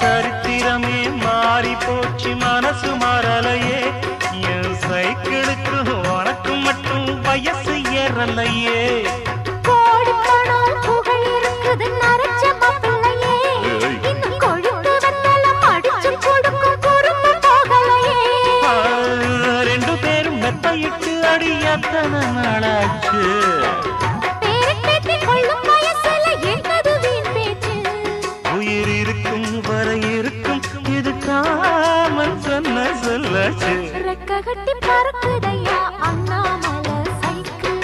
சரித்திரமே மாறி போச்சு மனசு மாறலையே என் சைக்கிளுக்கு உனக்கு மட்டும் வயசு ஏறலையே ரெண்டு பேரும் மெத்தையிட்டு அடியத்தன நாளாச்சு உயிர் இருக்கும் வரை இருக்கும் இது காமன் சொன்ன சொல்லாச்சு ரெக்க கட்டி பறக்குதையா அண்ணாமலை சைக்கிள்